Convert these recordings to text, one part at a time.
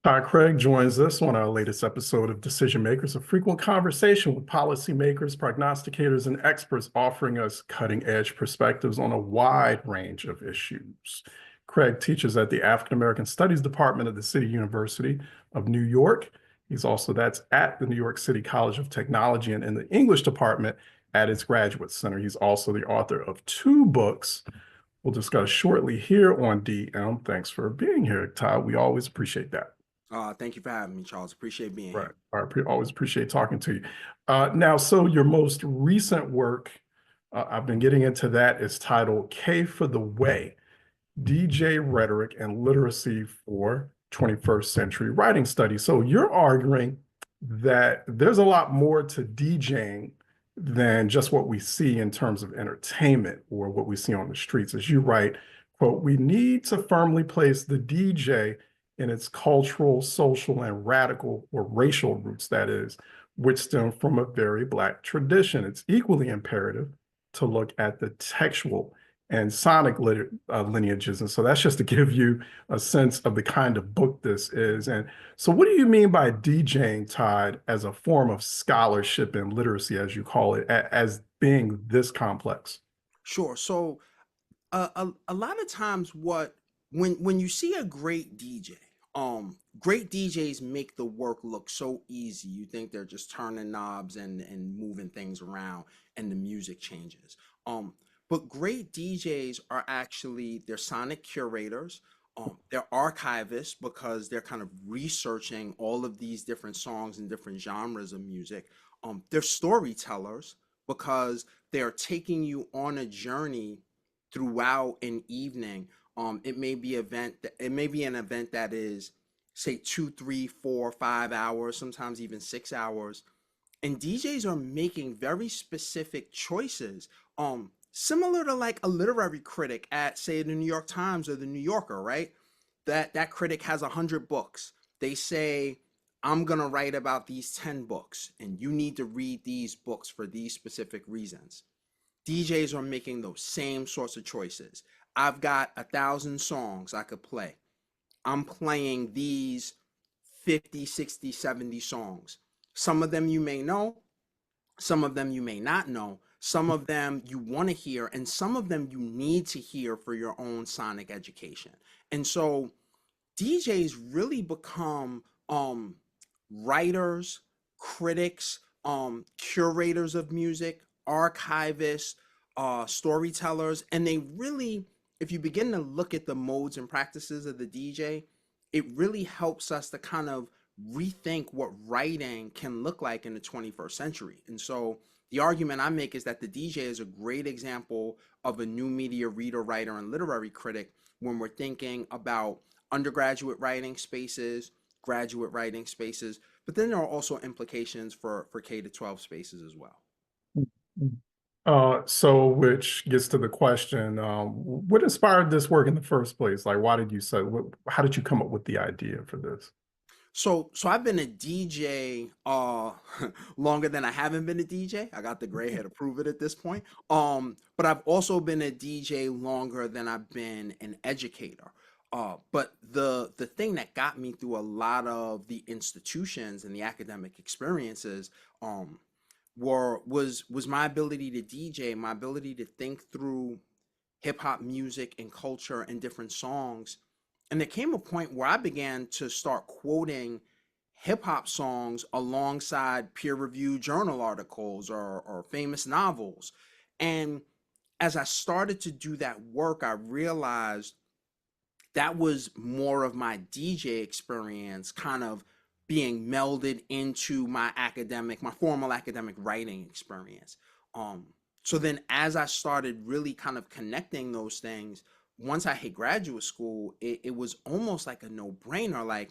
Todd Craig joins us on our latest episode of Decision Makers, a frequent conversation with policymakers, prognosticators, and experts offering us cutting edge perspectives on a wide range of issues. Craig teaches at the African American Studies Department of the City University of New York. That's at the New York City College of Technology and in the English department at its Graduate Center. He's also the author of two books we'll discuss shortly here on DM. Thanks for being here, Todd. We always appreciate that. Thank you for having me, Charles. Appreciate being Right. here. Always appreciate talking to you. So your most recent work, I've been getting into that, is titled K for the Way, DJ Rhetoric and Literacy for 21st Century Writing Studies. So you're arguing that there's a lot more to DJing than just what we see in terms of entertainment or what we see on the streets. As you write, quote, we need to firmly place the DJ in its cultural, social, and radical or racial roots, that is, which stem from a very Black tradition. It's equally imperative to look at the textual and sonic lineages. And so that's just to give you a sense of the kind of book this is. And so what do you mean by DJing, Todd, as a form of scholarship and literacy, as you call it, as being this complex? Sure. So, a lot of times, when you see a great DJ, great DJs make the work look so easy. You think they're just turning knobs and moving things around, and the music changes. But great DJs are actually they're sonic curators. They're archivists because they're kind of researching all of these different songs and different genres of music. They're storytellers because they're taking you on a journey throughout an evening. It may be an event that is, say, 2, 3, 4, 5 hours, sometimes even 6 hours. And DJs are making very specific choices, similar to like a literary critic at, say, the New York Times or the New Yorker, right? That critic has 100 books. They say, I'm gonna write about these 10 books, and you need to read these books for these specific reasons. DJs are making those same sorts of choices. I've got 1,000 songs I could play. I'm playing these 50, 60, 70 songs. Some of them you may know, some of them you may not know, some of them you want to hear, and some of them you need to hear for your own sonic education. And so DJs really become writers, critics, curators of music, archivists, storytellers, and they really, if you begin to look at the modes and practices of the DJ, it really helps us to kind of rethink what writing can look like in the 21st century. And so the argument I make is that the DJ is a great example of a new media reader, writer, and literary critic when we're thinking about undergraduate writing spaces, graduate writing spaces, but then there are also implications for K to 12 spaces as well. So which gets to the question, what inspired this work in the first place? Like, why did you say, how did you come up with the idea for this? So I've been a DJ longer than I haven't been a DJ. I got the gray hair to prove it at this point. But I've also been a DJ longer than I've been an educator. But the thing that got me through a lot of the institutions and the academic experiences was my ability to DJ, my ability to think through hip hop music and culture and different songs. And there came a point where I began to start quoting hip hop songs alongside peer reviewed journal articles or famous novels. And as I started to do that work, I realized that was more of my DJ experience kind of being melded into my formal academic writing experience. Um, so then as I started really kind of connecting those things, once I hit graduate school, it was almost like a no-brainer. Like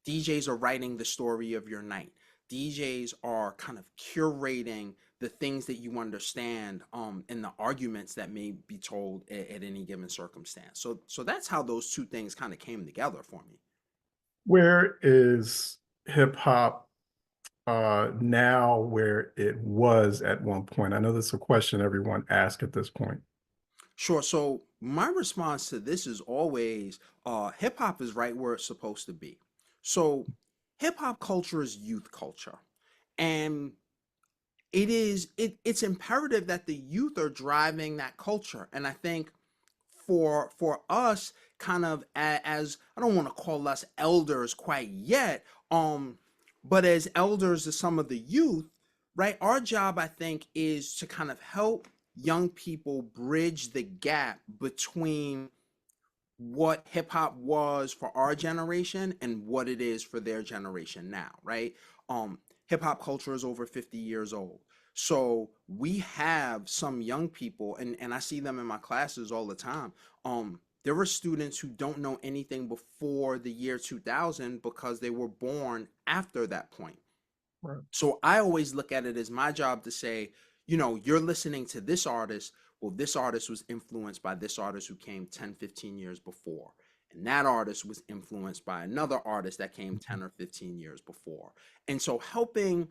DJs are writing the story of your night. DJs are kind of curating the things that you understand and the arguments that may be told at any given circumstance. So that's how those two things kind of came together for me. Where is hip hop now where it was at one point? I know that's a question everyone asks at this point. Sure. So my response to this is always hip hop is right where it's supposed to be. So hip hop culture is youth culture. And it's imperative that the youth are driving that culture. And I think for us, kind of as I don't want to call us elders quite yet, but as elders of some of the youth, right? Our job, I think, is to kind of help young people bridge the gap between what hip hop was for our generation and what it is for their generation now, right? Hip hop culture is over 50 years old. So we have some young people, and I see them in my classes all the time. There were students who don't know anything before the year 2000 because they were born after that point. Right. So I always look at it as my job to say, you're listening to this artist. Well, this artist was influenced by this artist who came 10, 15 years before. And that artist was influenced by another artist that came 10 or 15 years before. And so helping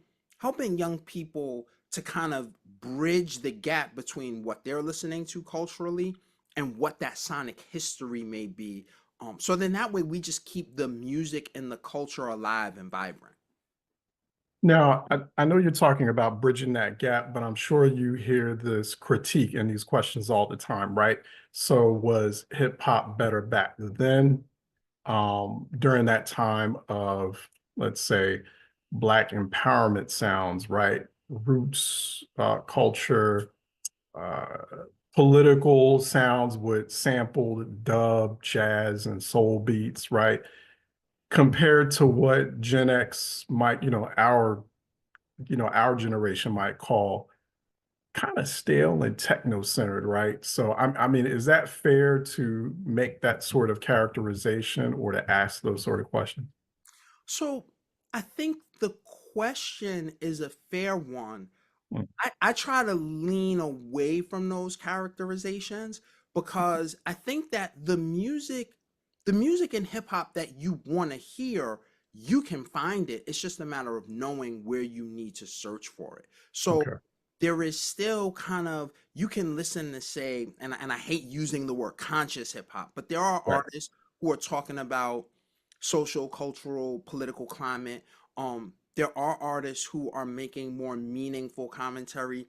young people to kind of bridge the gap between what they're listening to culturally and what that sonic history may be. So then that way we just keep the music and the culture alive and vibrant. Now, I know you're talking about bridging that gap, but I'm sure you hear this critique and these questions all the time, right? So was hip hop better back then, during that time of, let's say, Black empowerment sounds, right? Roots, culture, uh, political sounds with sampled dub, jazz, and soul beats, right? Compared to what Gen X might, our generation might call kind of stale and techno-centered, right? So I mean, is that fair to make that sort of characterization or to ask those sort of questions? So I think the question is a fair one. Mm. I try to lean away from those characterizations because I think that the music and hip hop that you want to hear, you can find it. It's just a matter of knowing where you need to search for it. So Okay. there is still kind of you can listen to say, and I hate using the word conscious hip hop, but there are Right. artists who are talking about social, cultural, political climate. There are artists who are making more meaningful commentary.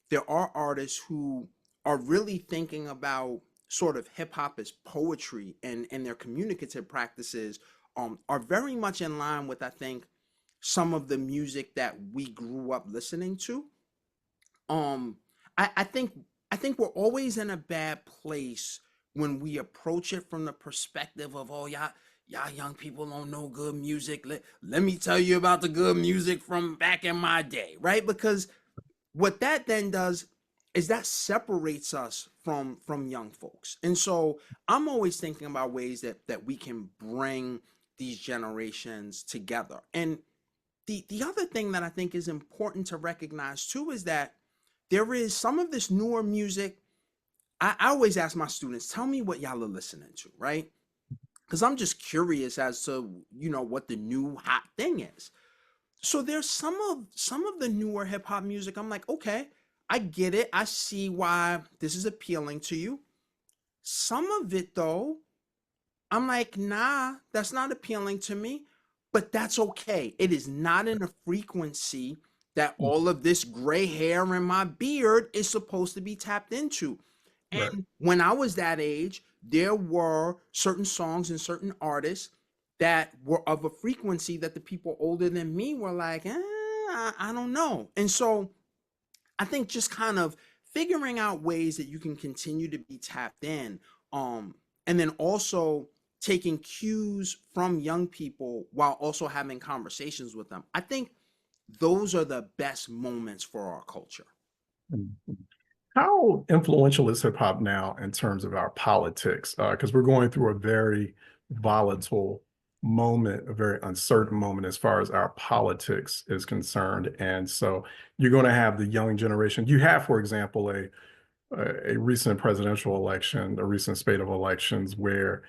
There are artists who are really thinking about sort of hip hop as poetry, and their communicative practices are very much in line with, I think, some of the music that we grew up listening to. um I think we're always in a bad place when we approach it from the perspective of, oh, y'all young people don't know good music. Let me tell you about the good music from back in my day, right? Because what that then does is that separates us from young folks. And so I'm always thinking about ways that we can bring these generations together. And the other thing that I think is important to recognize too is that there is some of this newer music. I always ask my students, tell me what y'all are listening to, right? Because I'm just curious as to what the new hot thing is. So there's some of the newer hip hop music. I'm like, okay, I get it. I see why this is appealing to you. Some of it though, I'm like, nah, that's not appealing to me, but that's okay. It is not in a frequency that Mm. all of this gray hair in my beard is supposed to be tapped into. Right. And when I was that age, there were certain songs and certain artists that were of a frequency that the people older than me were like, I don't know. And so I think just kind of figuring out ways that you can continue to be tapped in, um, and then also taking cues from young people while also having conversations with them. I think those are the best moments for our culture. Mm. How influential is hip hop now in terms of our politics? Because we're going through a very volatile moment, a very uncertain moment as far as our politics is concerned. And so you're going to have the young generation. You have, for example, a recent presidential election, a recent spate of elections where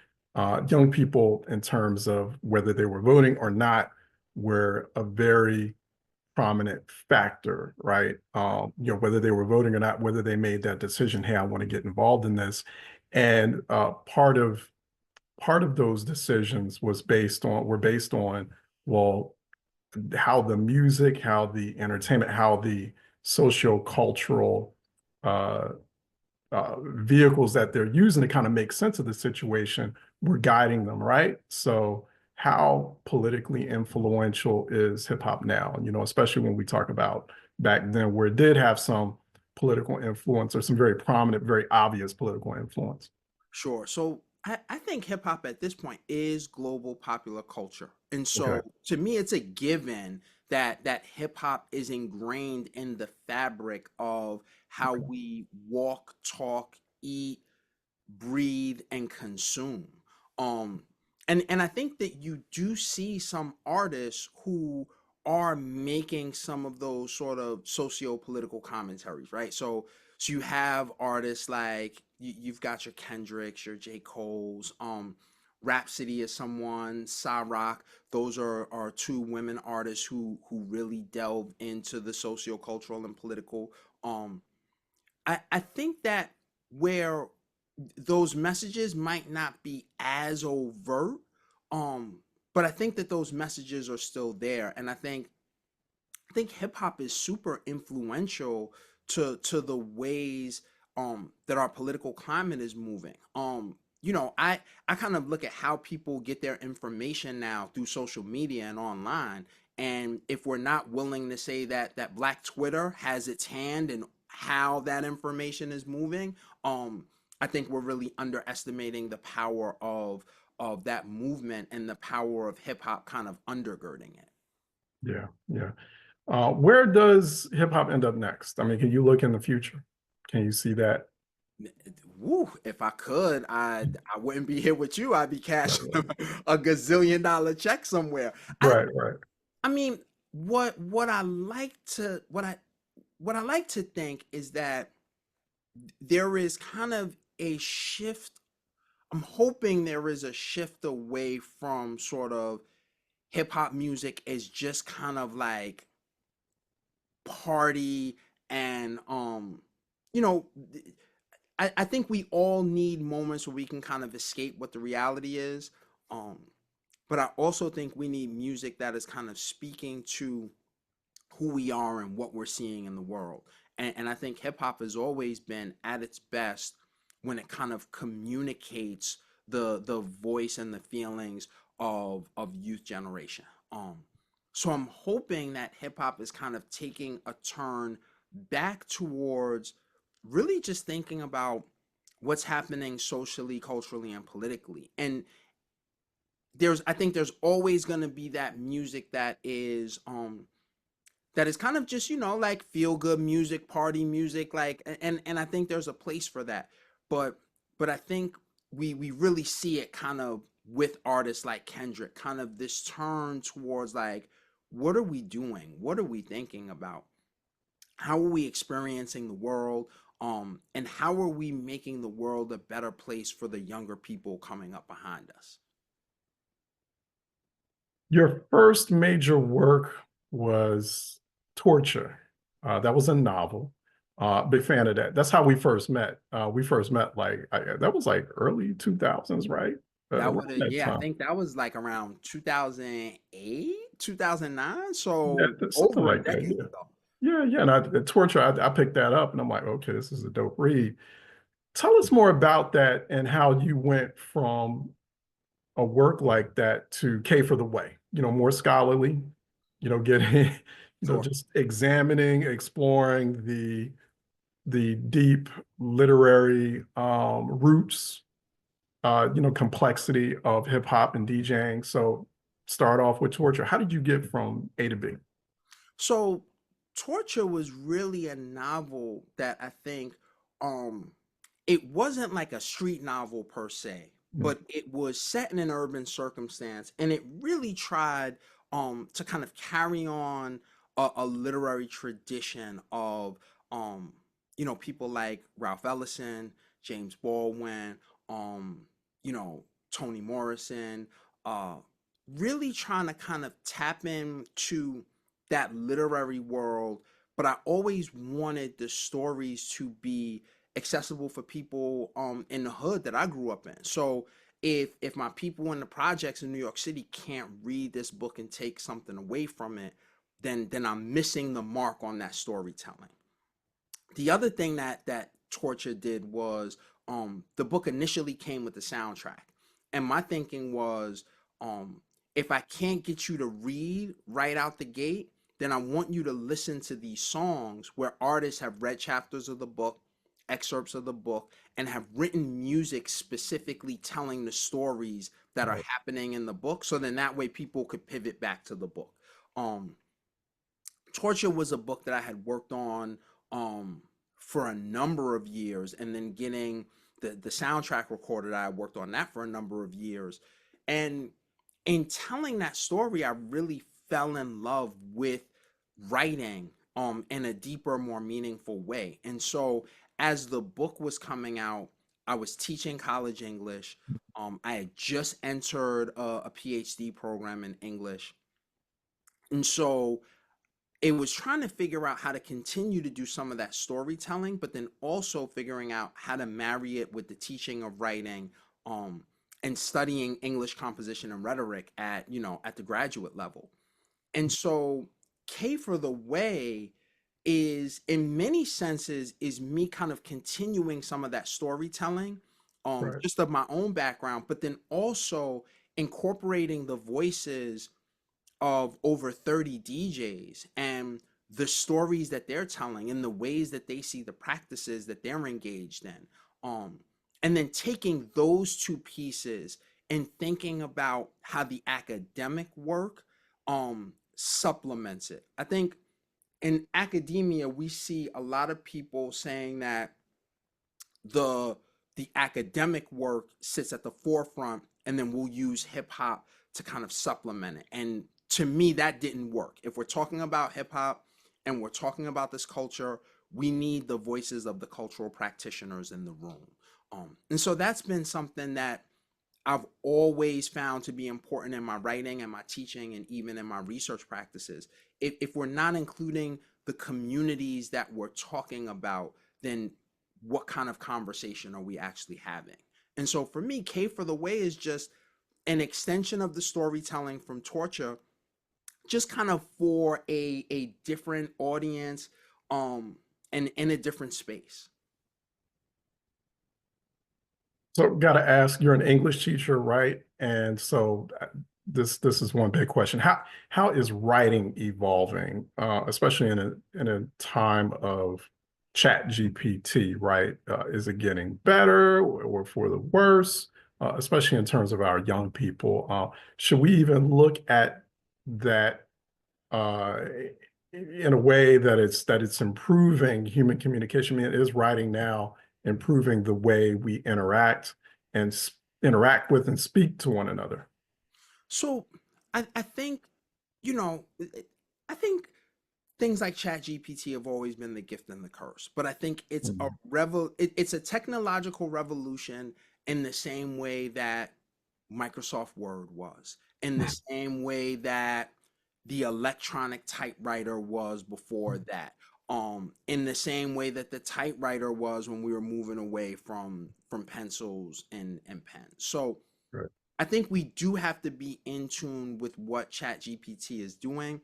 young people, in terms of whether they were voting or not, were a very prominent factor, right? Whether they were voting or not, whether they made that decision, hey, I want to get involved in this. And part of part of those decisions were based on, well, how the music, how the entertainment, how the socio-cultural uh, vehicles that they're using to kind of make sense of the situation were guiding them, right? So how politically influential is hip hop now? You know, especially when we talk about back then where it did have some political influence or some very prominent, very obvious political influence. Sure. So I think hip hop at this point is global popular culture. And Okay. so to me, it's a given that hip hop is ingrained in the fabric of how Okay. we walk, talk, eat, breathe, and consume. Um, and I think that you do see some artists who are making some of those sort of socio-political commentaries, right? So you have artists like you've got your Kendricks, your J. Cole's, Rhapsody is someone, Rock. Those are two women artists who really delve into the socio-cultural and political. Um, I think that where those messages might not be as overt, um, but I think that those messages are still there, and I think hip hop is super influential to the ways that our political climate is moving. I kind of look at how people get their information now through social media and online. And if we're not willing to say that Black Twitter has its hand in how that information is moving, I think we're really underestimating the power of that movement and the power of hip hop kind of undergirding it. Yeah. Yeah. Where does hip hop end up next? I mean, can you look in the future? Can you see that? Woo, if I could, I wouldn't be here with you. I'd be Right, cashing right, a gazillion-dollar check somewhere. I right, right. I mean, what I like to what I like to think is that there is kind of a shift. I'm hoping there is a shift away from sort of hip hop music as just kind of like party and you know I think we all need moments where we can kind of escape what the reality is. Um, but I also think we need music that is kind of speaking to who we are and what we're seeing in the world. And I think hip hop has always been at its best when it kind of communicates the voice and the feelings of youth generation. So I'm hoping that hip hop is kind of taking a turn back towards really just thinking about what's happening socially, culturally, and politically. And I think there's always going to be that music that is kind of just like feel good music, party music, like, and I think there's a place for that. But I think we really see it kind of with artists like Kendrick, kind of this turn towards like, what are we doing, what are we thinking about, how are we experiencing the world, and how are we making the world a better place for the younger people coming up behind us. Your first major work was Torture. That was a novel. Big fan of that. That's how we first met. We first met like that was like early 2000s, right? That Around would have, that yeah, I time. think that was like around 2008, 2009, Yeah, so something over a like that. decade Yeah. ago. Yeah, yeah. And the Torture, I picked that up and I'm like, okay, this is a dope read. Tell us more about that and how you went from a work like that to K for the Way, more scholarly, getting, Sure. just examining, exploring the deep literary roots, complexity of hip hop and DJing. So start off with Torture. How did you get from A to B? So Torture was really a novel that I think um it wasn't like a street novel per se, Mm. but it was set in an urban circumstance and it really tried to kind of carry on a literary tradition of um people like Ralph Ellison, James Baldwin, um you know Toni Morrison, uh really trying to kind of tap into that literary world, but I always wanted the stories to be accessible for people in the hood that I grew up in. So if my people in the projects in New York City can't read this book and take something away from it, then I'm missing the mark on that storytelling. The other thing that Torture did was, the book initially came with the soundtrack. And my thinking was, if I can't get you to read right out the gate, then I want you to listen to these songs where artists have read chapters of the book, excerpts of the book, and have written music specifically telling the stories that are Right. happening in the book. So then that way people could pivot back to the book. Um, Torture was a book that I had worked on for a number of years, and then getting the soundtrack recorded. I worked on that for a number of years, and in telling that story, I really fell in love with writing in a deeper, more meaningful way. And so, as the book was coming out, I was teaching college English. I had just entered a PhD program in English, and so it was trying to figure out how to continue to do some of that storytelling, but then also figuring out how to marry it with the teaching of writing, um, and studying English composition and rhetoric at, at the graduate level. And so K for the Way is, in many senses, is me kind of continuing some of that storytelling, Right. just of my own background, but then also incorporating the voices of over 30 DJs and the stories that they're telling and the ways that they see the practices that they're engaged in. Um, and then taking those two pieces and thinking about how the academic work supplements it. I think in academia, we see a lot of people saying that the the academic work sits at the forefront, and then we'll use hip hop to kind of supplement it. And to me, that didn't work. If we're talking about hip hop and we're talking about this culture, we need the voices of the cultural practitioners in the room. And so that's been something that I've always found to be important in my writing and my teaching and even in my research practices. If we're not including the communities that we're talking about, then what kind of conversation are we actually having? And so for me, K for the Way is just an extension of the storytelling from Torture, just kind of for a different audience, and in a different space. So, got to ask, you're an English teacher, right? And so, this is one big question. How is writing evolving, especially in a time of Chat GPT, right? Is it getting better or for the worse, especially in terms of our young people? Should we even look at that uh, in a way that it's improving human communication? I mean, is writing now improving the way we and interact with and speak to one another? So I think, you know, I think things like Chat GPT have always been the gift and the curse, but I think Mhm. it's a technological revolution in the same way that Microsoft Word was, in the same way that the electronic typewriter was before that, in the same way that the typewriter was when we were moving away from pencils and pens. So Right. I think we do have to be in tune with what Chat GPT is doing.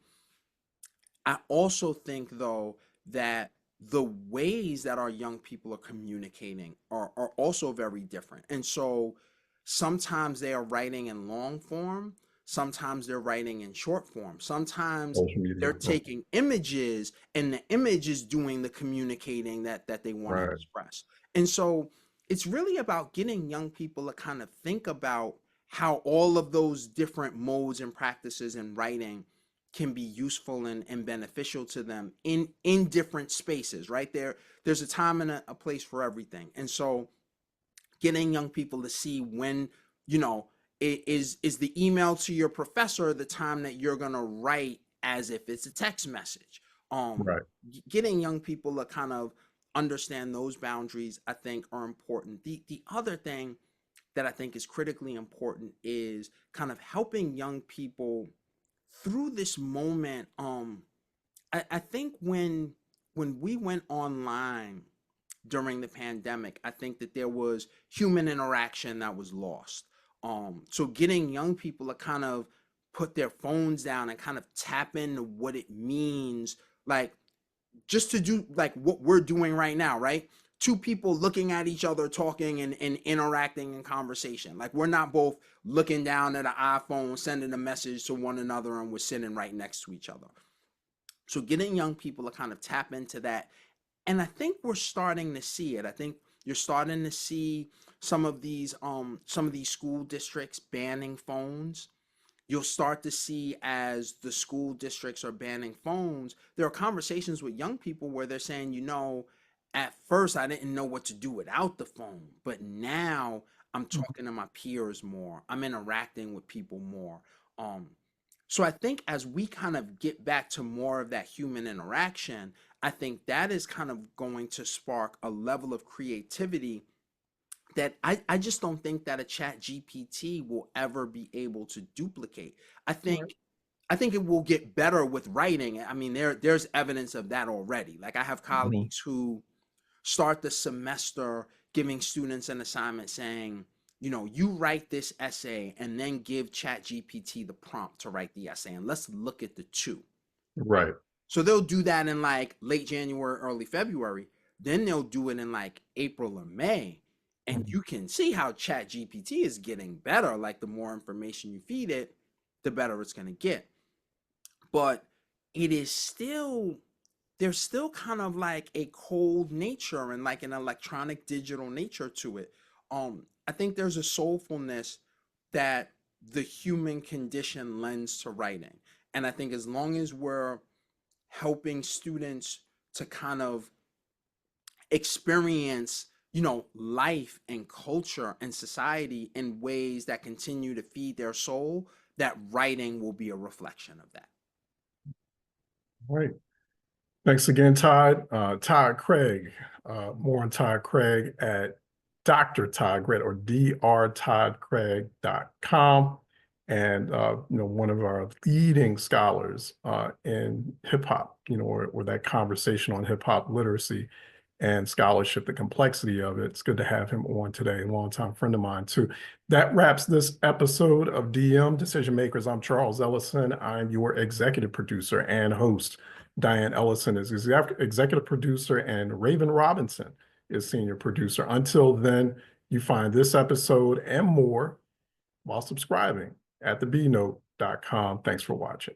I also think, though, that the ways that our young people are communicating are also very different. And so sometimes they are writing in long form, sometimes they're writing in short form, sometimes Social they're media. Right. taking images and the image is doing the communicating that they want to Right. express. And so it's really about getting young people to kind of think about how all of those different modes and practices in writing can be useful and beneficial to them in different spaces, right? There's a time and a place for everything. And so getting young people to see when, you know, is the email to your professor the time that you're going to write as if it's a text message. Right. Getting young people to kind of understand those boundaries, I think, are important. The other thing that I think is critically important is kind of helping young people through this moment. I think when we went online during the pandemic, I think that there was human interaction that was lost. So getting young people to kind of put their phones down and kind of tap into what it means, like just to do like what we're doing right now, right? Two people looking at each other, talking and interacting in conversation. Like we're not both looking down at an iPhone, sending a message to one another, and we're sitting right next to each other. So getting young people to kind of tap into that. And I think we're starting to see it. I think you're starting to see some of these school districts banning phones. You'll start to see as the school districts are banning phones, there are conversations with young people where they're saying, at first I didn't know what to do without the phone, but now I'm talking to my peers more. I'm interacting with people more. Um, so I think as we kind of get back to more of that human interaction, I think that is kind of going to spark a level of creativity that I just don't think that a chat GPT will ever be able to duplicate. I Right. think I think it will get better with writing. I mean, there's evidence of that already. Like I have Mhm. colleagues who start the semester giving students an assignment saying, you write this essay and then give chat GPT the prompt to write the essay and let's look at the two. Right. So they'll do that in like late January, early February. Then they'll do it in like April or May. And Mhm. you can see how Chat GPT is getting better. Like the more information you feed it, the better it's going to get. But it is still, there's still kind of like a cold nature and like an electronic digital nature to it. I think there's a soulfulness that the human condition lends to writing. And I think as long as we're helping students to kind of experience life and culture and society in ways that continue to feed their soul, that writing will be a reflection of that. Right. Thanks again, Todd. Todd Craig. More on Todd Craig at Dr. Todd Craig or drtoddcraig.com. And one of our leading scholars in hip hop, or that conversation on hip hop literacy and scholarship, the complexity of it. It's good to have him on today, a longtime friend of mine too. That wraps this episode of DM Decision Makers. I'm Charles Ellison. I'm your executive producer and host. Diane Ellison is executive producer, and Raven Robinson is senior producer. Until then, you find this episode and more while subscribing at thebnote.com. Thanks for watching.